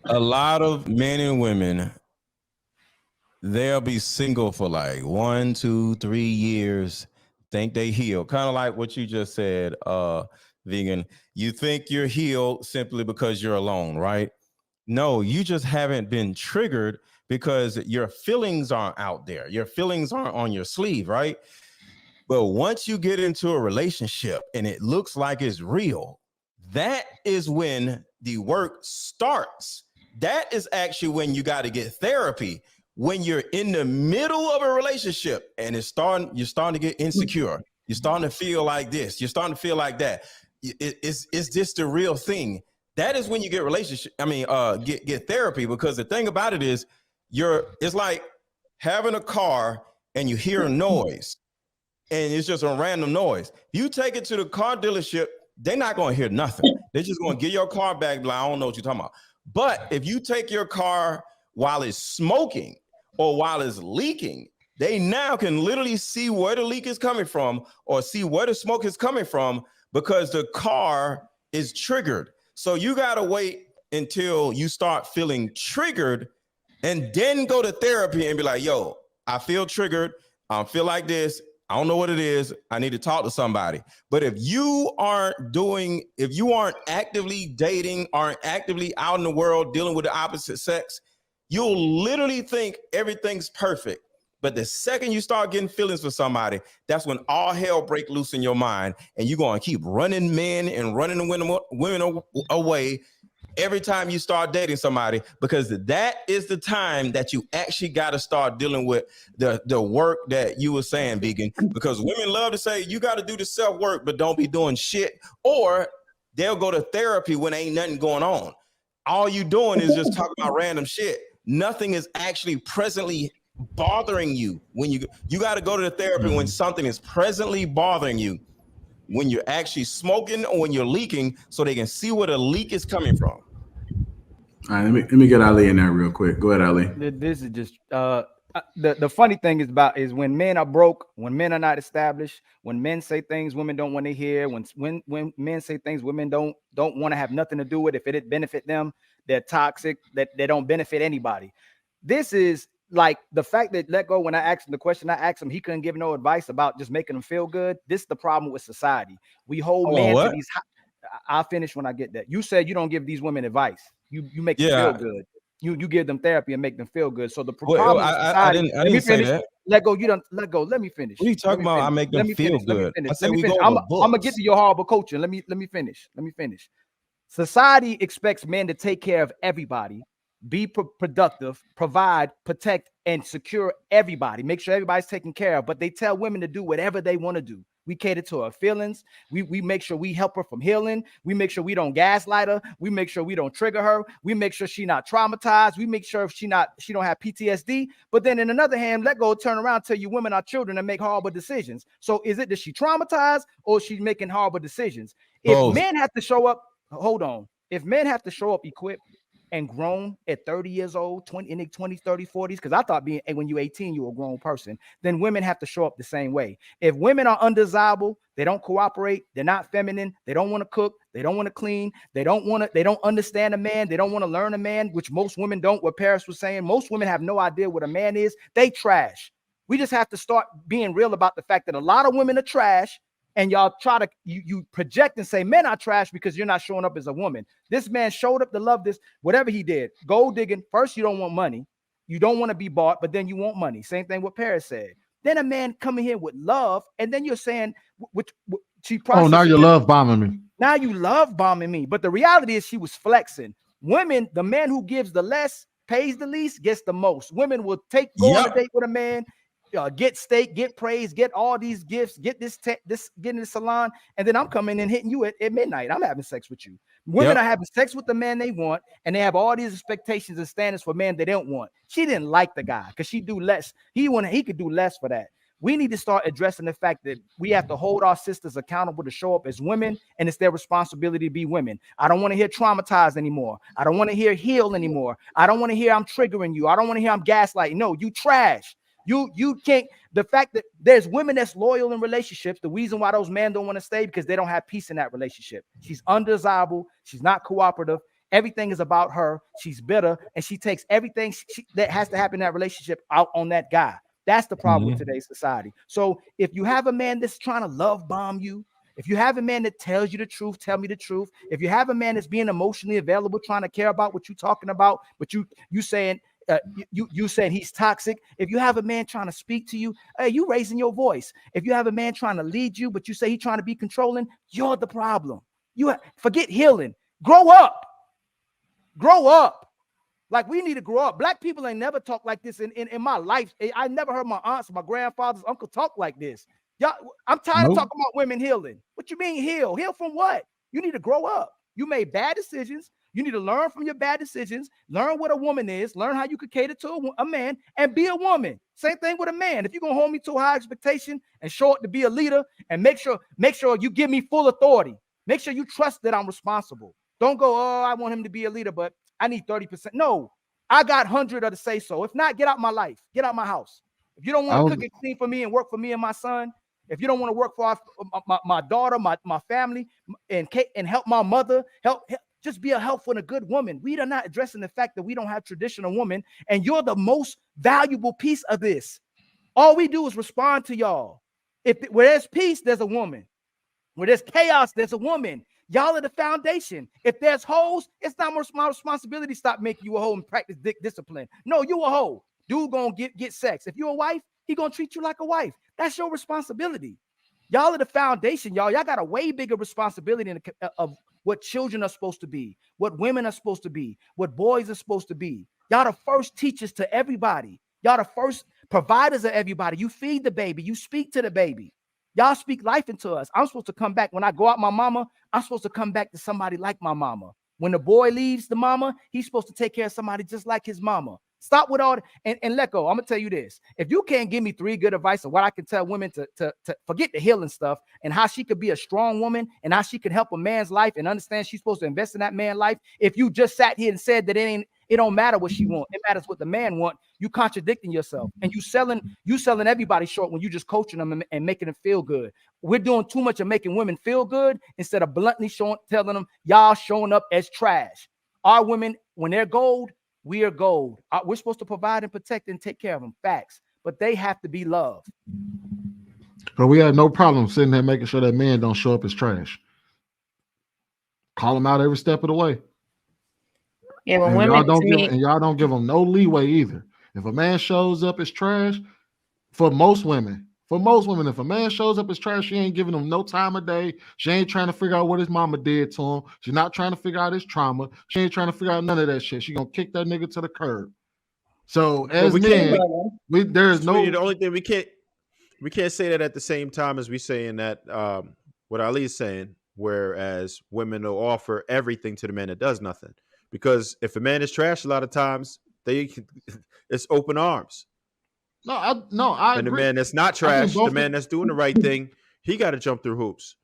A lot of men and women, they'll be single for like 1, 2, 3 years, think they heal. Kind of like what you just said, vegan. You think you're healed simply because you're alone, right? No, you just haven't been triggered because your feelings aren't out there. Your feelings aren't on your sleeve, right? But once you get into a relationship and it looks like it's real, that is when the work starts. That is actually when you got to get therapy. When you're in the middle of a relationship and you're starting to get insecure. You're starting to feel like this. You're starting to feel like that. Is this the real thing? That is when you get relationship. I mean, get therapy, because the thing about it is, it's like having a car and you hear a noise and it's just a random noise. You take it to the car dealership, they're not going to hear nothing. They're just going to get your car back. Like, I don't know what you're talking about. But if you take your car while it's smoking or while it's leaking, they now can literally see where the leak is coming from or see where the smoke is coming from, because the car is triggered. So you got to wait until you start feeling triggered and then go to therapy and be like, yo, I feel triggered. I feel like this. I don't know what it is. I need to talk to somebody. But if you aren't actively dating, aren't actively out in the world dealing with the opposite sex, you'll literally think everything's perfect. But the second you start getting feelings for somebody, that's when all hell break loose in your mind, and you're going to keep running men and running women away every time you start dating somebody, because that is the time that you actually got to start dealing with the work that you were saying, vegan. Because women love to say you got to do the self work, but don't be doing shit. Or they'll go to therapy when ain't nothing going on. All you doing is just talking about random shit. Nothing is actually presently bothering you. When you got to go to the therapy when something is presently bothering you, when you're actually smoking or when you're leaking, so they can see where the leak is coming from. All right, let me get Ali in there real quick. Go ahead, Ali. This is just the funny thing is when men are broke, when men are not established, when men say things women don't want to hear, when men say things women don't want to have nothing to do with, if it didn't benefit them, they're toxic, that they don't benefit anybody. This is like the fact that Let Go, when I asked him the question, I asked him, he couldn't give no advice about just making them feel good. This is the problem with society. We hold men to these. I'll finish when I get that. You said you don't give these women advice. You make them feel good. You give them therapy and make them feel good. So the problem with society. I didn't say that. Let go. You don't let go. Let me finish. What are you talking about? I make them feel good. I said we go over books. I'm gonna get to your horrible coaching. Let me finish. Let me finish. Society expects men to take care of everybody, be productive, provide, protect, and secure everybody. Make sure everybody's taken care of. But they tell women to do whatever they want to do. We cater to her feelings. We make sure we help her from healing. We make sure we don't gaslight her. We make sure we don't trigger her. We make sure she's not traumatized. We make sure she don't have PTSD. But then in another hand, Let Go turn around, tell you women are children and make horrible decisions. So is it that she traumatized or she's making horrible decisions? If men have to show up, hold on. If men have to show up equipped and grown at 30 years old, 20 in their 20s, 30s, 40s, because I thought when you're 18, you're a grown person, then women have to show up the same way. If women are undesirable, they don't cooperate, they're not feminine, they don't want to cook, they don't want to clean, they don't understand a man, they don't want to learn a man, which most women don't, what Paris was saying. Most women have no idea what a man is. They trash. We just have to start being real about the fact that a lot of women are trash. And y'all try to you project and say men are trash because you're not showing up as a woman. This man showed up to love this, whatever he did. Gold digging. First, you don't want money. You don't want to be bought, but then you want money. Same thing what Paris said. Then a man coming here with love, and then you're saying, which she oh, now you love bombing me. Now you love bombing me. But the reality is she was flexing. Women, the man who gives the less, pays the least, gets the most. Women will go on a date with a man, get steak, get praise, get all these gifts, get get in the salon, and then I'm coming and hitting you at midnight. I'm having sex with you. Women are having sex with the man they want, and they have all these expectations and standards for men they don't want. She didn't like the guy because she do less. He could do less for that. We need to start addressing the fact that we have to hold our sisters accountable to show up as women, and it's their responsibility to be women. I don't want to hear traumatized anymore. I don't want to hear heal anymore. I don't want to hear I'm triggering you. I don't want to hear I'm gaslighting. No, you trash. You can't. The fact that there's women that's loyal in relationships, the reason why those men don't want to stay because they don't have peace in that relationship. She's undesirable. She's not cooperative. Everything is about her. She's bitter, and she takes everything that has to happen in that relationship out on that guy. That's the problem with today's society. So if you have a man that's trying to love bomb you, if you have a man that tells you the truth, tell me the truth. If you have a man that's being emotionally available, trying to care about what you're talking about, but you saying you said he's toxic. If you have a man trying to speak to you, hey, you raising your voice. If you have a man trying to lead you, but you say he's trying to be controlling, you're the problem. Forget healing. Grow up. Grow up. Like, we need to grow up. Black people ain't never talked like this in my life. I never heard my aunts, my grandfather's uncle talk like this. Y'all, I'm tired of talking about women healing. What you mean heal? Heal from what? You need to grow up. You made bad decisions. You need to learn from your bad decisions. Learn what a woman is. Learn how you could cater to a man and be a woman. Same thing with a man. If you're going to hold me to a high expectation and show it to be a leader, and make sure you give me full authority. Make sure you trust that I'm responsible. Don't go, oh, I want him to be a leader, but I need 30%. No, I got 100 of the say so. If not, get out my life. Get out my house. If you don't want to cook and clean for me and work for me and my son, if you don't want to work for my daughter, my family, and help my mother, just be a helpful and a good woman. We are not addressing the fact that we don't have traditional women, and you're the most valuable piece of this. All we do is respond to y'all. Where there's peace, there's a woman. Where there's chaos, there's a woman. Y'all are the foundation. If there's hoes, it's not my responsibility to stop making you a hoe and practice discipline. No, you a hoe. Dude gonna get sex. If you're a wife, he gonna treat you like a wife. That's your responsibility. Y'all are the foundation, y'all. Y'all got a way bigger responsibility of what children are supposed to be, what women are supposed to be, what boys are supposed to be. Y'all the first teachers to everybody. Y'all the first providers of everybody. You feed the baby. You speak to the baby. Y'all speak life into us. I'm supposed to come back. When I go out my mama, I'm supposed to come back to somebody like my mama. When the boy leaves the mama, he's supposed to take care of somebody just like his mama. Stop with all and let go. I'm gonna tell you this. If you can't give me 3 good advice of what I can tell women to forget the healing stuff and how she could be a strong woman and how she can help a man's life and understand she's supposed to invest in that man's life. If you just sat here and said that it don't matter what she wants, it matters what the man want, you contradicting yourself and you selling everybody short when you just coaching them and making them feel good. We're doing too much of making women feel good instead of bluntly telling them y'all showing up as trash. Our women, when they're gold, we are gold. We're supposed to provide and protect and take care of them. Facts. But they have to be loved. But we have no problem sitting there making sure that men don't show up as trash. Call them out every step of the way. Yeah, but and y'all don't give them no leeway either. If a man shows up as trash, for most women, if a man shows up as trash, she ain't giving him no time of day. She ain't trying to figure out what his mama did to him. She's not trying to figure out his trauma. She ain't trying to figure out none of that shit. She gonna kick that nigga to the curb. So as men, there's no. The only thing we can't say that at the same time as we saying that what Ali's saying. Whereas women will offer everything to the man that does nothing. Because if a man is trash, a lot of times it's open arms. I and agree. The man that's not trash, the man that's doing the right thing, he got to jump through hoops.